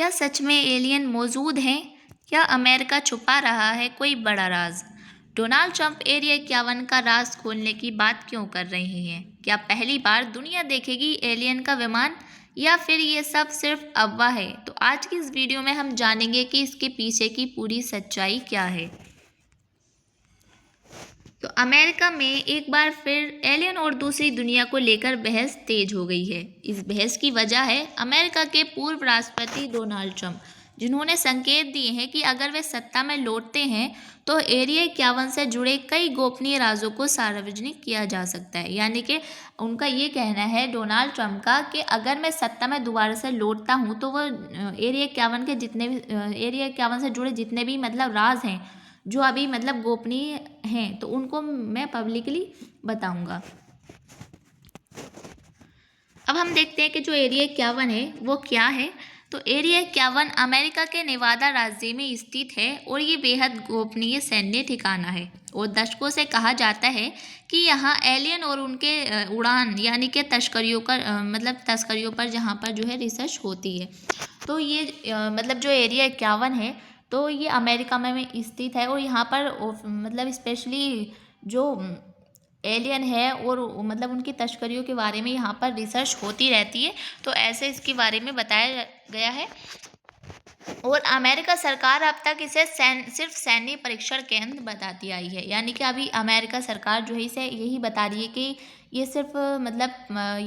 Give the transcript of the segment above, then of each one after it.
क्या सच में एलियन मौजूद हैं या अमेरिका छुपा रहा है कोई बड़ा राज? डोनाल्ड ट्रंप एरिया 51 का राज खोलने की बात क्यों कर रहे हैं? क्या पहली बार दुनिया देखेगी एलियन का विमान या फिर ये सब सिर्फ अफवाह है? तो आज की इस वीडियो में हम जानेंगे कि इसके पीछे की पूरी सच्चाई क्या है। तो अमेरिका में एक बार फिर एलियन और दूसरी दुनिया को लेकर बहस तेज हो गई है। इस बहस की वजह है अमेरिका के पूर्व राष्ट्रपति डोनाल्ड ट्रंप, जिन्होंने संकेत दिए हैं कि अगर वे सत्ता में लौटते हैं तो एरिया 51 से जुड़े कई गोपनीय राजों को सार्वजनिक किया जा सकता है। यानी कि उनका ये कहना है डोनाल्ड ट्रंप का कि अगर मैं सत्ता में दोबारा से लौटता हूँ तो वो एरिया 51 के जितने भी एरिया 51 से जुड़े जितने भी राज हैं जो अभी गोपनीय हैं, तो उनको मैं पब्लिकली बताऊंगा। अब हम देखते हैं कि जो एरिया 51 है वो क्या है। तो एरिया 51 अमेरिका के नेवादा राज्य में स्थित है और ये बेहद गोपनीय सैन्य ठिकाना है और दशकों से कहा जाता है कि यहाँ एलियन और उनके उड़ान यानी कि तस्करियों का तस्करियों पर जहाँ पर जो है रिसर्च होती है। तो ये जो एरिया 51 है तो ये अमेरिका में स्थित है और यहाँ पर स्पेशली जो एलियन है और उनकी तस्करियों के बारे में यहाँ पर रिसर्च होती रहती है। तो ऐसे इसके बारे में बताया गया है और अमेरिका सरकार अब तक इसे सिर्फ सैन्य परीक्षण केंद्र बताती आई है। यानी कि अभी अमेरिका सरकार जो है इसे यही बता रही है कि ये सिर्फ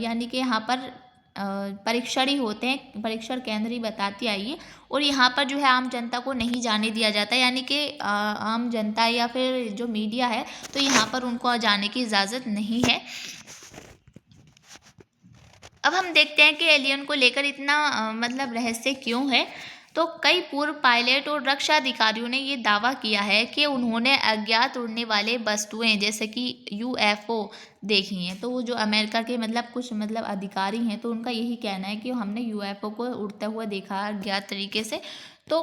यानी कि यहाँ पर परीक्षण ही होते हैं, परीक्षण केंद्र ही बताती आई है और यहाँ पर जो है आम जनता को नहीं जाने दिया जाता। यानी कि आम जनता या फिर जो मीडिया है तो यहाँ पर उनको जाने की इजाज़त नहीं है। अब हम देखते हैं कि एलियन को लेकर इतना रहस्य क्यों है। तो कई पूर्व पायलट और रक्षा अधिकारियों ने ये दावा किया है कि उन्होंने अज्ञात उड़ने वाले वस्तुएं जैसे कि यूएफओ देखी हैं। तो वो जो अमेरिका के कुछ अधिकारी हैं तो उनका यही कहना है कि हमने यूएफओ को उड़ता हुआ देखा अज्ञात तरीके से। तो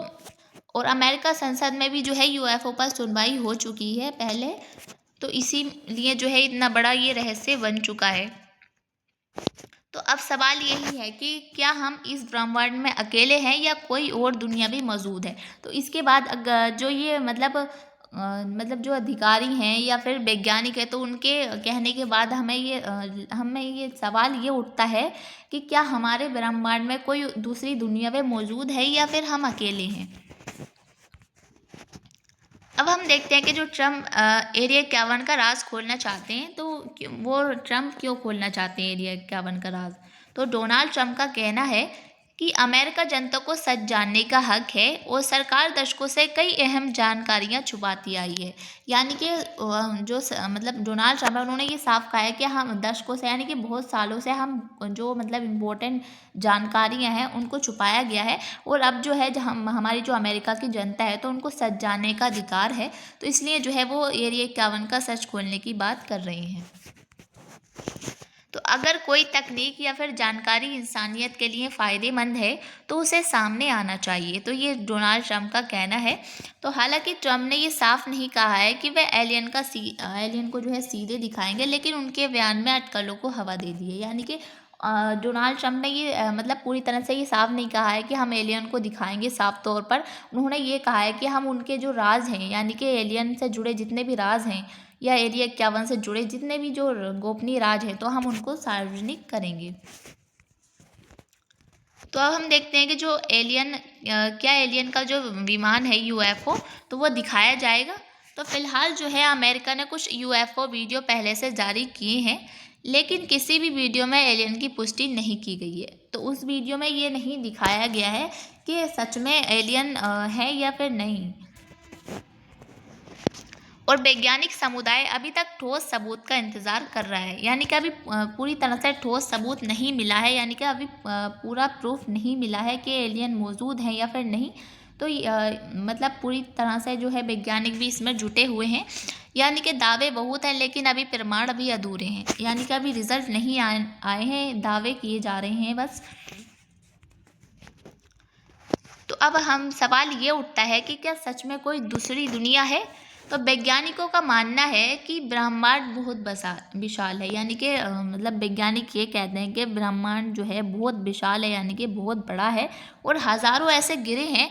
और अमेरिका संसद में भी जो है यूएफओ पर सुनवाई हो चुकी है पहले, तो इसीलिए जो है इतना बड़ा ये रहस्य बन चुका है। तो अब सवाल यही है कि क्या हम इस ब्रह्मांड में अकेले हैं या कोई और दुनिया भी मौजूद है। तो इसके बाद जो ये जो अधिकारी हैं या फिर वैज्ञानिक है तो उनके कहने के बाद हमें ये सवाल ये उठता है कि क्या हमारे ब्रह्मांड में कोई दूसरी दुनिया में मौजूद है या फिर हम अकेले हैं। अब हम देखते हैं कि जो ट्रम्प एरिया 51 का राज खोलना चाहते हैं तो वो ट्रम्प क्यों खोलना चाहते हैं एरिया 51 का राज। तो डोनाल्ड ट्रम्प का कहना है कि अमेरिका जनता को सच जानने का हक है और सरकार दशकों से कई अहम जानकारियां छुपाती आई है। यानी कि डोनाल्ड ट्रम्प है उन्होंने ये साफ कहा है कि हम दशकों से यानी कि बहुत सालों से हम जो इम्पोर्टेंट जानकारियां हैं उनको छुपाया गया है और अब जो है हमारी जो अमेरिका की जनता है तो उनको सच जानने का अधिकार है। तो इसलिए जो है वो एरिया 51 का सच खोलने की बात कर रहे हैं। तो अगर कोई तकनीक या फिर जानकारी इंसानियत के लिए फ़ायदेमंद है तो उसे सामने आना चाहिए, तो ये डोनाल्ड ट्रंप का कहना है। तो हालांकि ट्रंप ने ये साफ नहीं कहा है कि वह एलियन को जो है सीधे दिखाएंगे, लेकिन उनके बयान में अटकलों को हवा दे दी है। यानी कि डोनाल्ड ट्रंप ने ये पूरी तरह से ये साफ नहीं कहा है कि हम एलियन को दिखाएंगे साफ तौर पर। उन्होंने ये कहा है कि हम उनके जो राज हैं यानी कि एलियन से जुड़े जितने भी राज हैं या एरिया 51 से जुड़े जितने भी जो गोपनीय राज हैं तो हम उनको सार्वजनिक करेंगे। तो अब हम देखते हैं कि जो क्या एलियन का जो विमान है यूएफओ तो वो दिखाया जाएगा। तो फिलहाल जो है अमेरिका ने कुछ यूएफओ वीडियो पहले से जारी किए हैं, लेकिन किसी भी वीडियो में एलियन की पुष्टि नहीं की गई है। तो उस वीडियो में ये नहीं दिखाया गया है कि सच में एलियन है या फिर नहीं। और वैज्ञानिक समुदाय अभी तक ठोस सबूत का इंतज़ार कर रहा है। यानी कि अभी पूरी तरह से ठोस सबूत नहीं मिला है, यानी कि अभी पूरा प्रूफ नहीं मिला है कि एलियन मौजूद हैं या फिर नहीं। तो पूरी तरह से जो है वैज्ञानिक भी इसमें जुटे हुए हैं। यानी कि दावे बहुत हैं लेकिन अभी प्रमाण अभी अधूरे हैं, यानी कि अभी रिजल्ट नहीं आए हैं, दावे किए जा रहे हैं बस। तो अब हम सवाल ये उठता है कि क्या सच में कोई दूसरी दुनिया है। तो वैज्ञानिकों का मानना है कि ब्रह्मांड बहुत विशाल है, यानी कि मतलब वैज्ञानिक ये कहते हैं कि ब्रह्मांड जो है बहुत विशाल है, यानी कि बहुत बड़ा है और हजारों ऐसे ग्रह हैं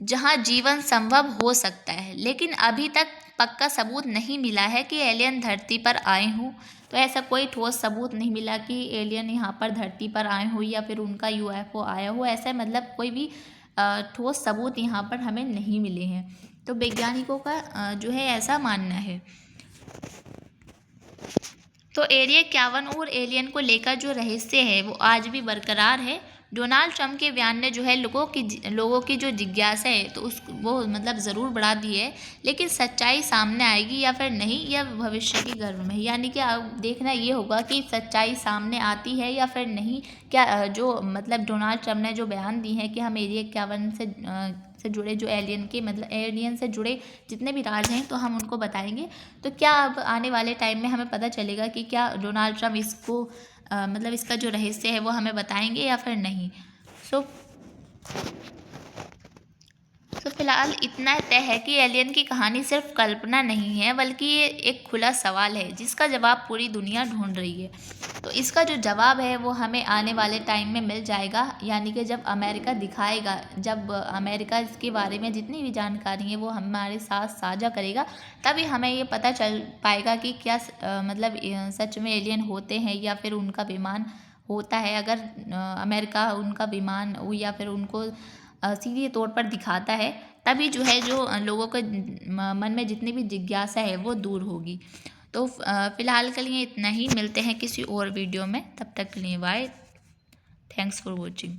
जहाँ जीवन संभव हो सकता है, लेकिन अभी तक पक्का सबूत नहीं मिला है कि एलियन धरती पर आए हों। तो ऐसा कोई ठोस सबूत नहीं मिला कि एलियन यहाँ पर धरती पर आए हो या फिर उनका यूएफओ आया हो, ऐसा मतलब कोई भी ठोस सबूत यहाँ पर हमें नहीं मिले हैं। तो वैज्ञानिकों का जो है ऐसा मानना है। तो एरिया 51 और एलियन को लेकर जो रहस्य है वो आज भी बरकरार है। डोनाल्ड ट्रंप के बयान ने जो है लोगों की जो जिज्ञासा है तो उस वो मतलब ज़रूर बढ़ा दी है, लेकिन सच्चाई सामने आएगी या फिर नहीं, यह भविष्य के गर्भ में है। यानी कि अब देखना ये होगा कि सच्चाई सामने आती है या फिर नहीं। क्या जो मतलब डोनाल्ड ट्रंप ने जो बयान दी है कि हम एरिया 51 से जुड़े जो एलियन के मतलब एलियन से जुड़े जितने भी राज हैं तो हम उनको बताएंगे। तो क्या अब आने वाले टाइम में हमें पता चलेगा कि क्या डोनाल्ड ट्रंप इसको मतलब इसका जो रहस्य है वो हमें बताएंगे या फिर नहीं। सो फिलहाल इतना तय है कि एलियन की कहानी सिर्फ कल्पना नहीं है, बल्कि ये एक खुला सवाल है जिसका जवाब पूरी दुनिया ढूंढ रही है। तो इसका जो जवाब है वो हमें आने वाले टाइम में मिल जाएगा, यानी कि जब अमेरिका दिखाएगा, जब अमेरिका इसके बारे में जितनी भी जानकारी है वो हमारे साथ साझा करेगा, तभी हमें ये पता चल पाएगा कि क्या मतलब सच में एलियन होते हैं या फिर उनका विमान होता है। अगर अमेरिका उनका विमान या फिर उनको सीधे तौर पर दिखाता है, तभी जो है जो लोगों के मन में जितनी भी जिज्ञासा है वो दूर होगी। तो फ़िलहाल के लिए इतना ही, मिलते हैं किसी और वीडियो में, तब तक के लिए बाय। Thanks for watching.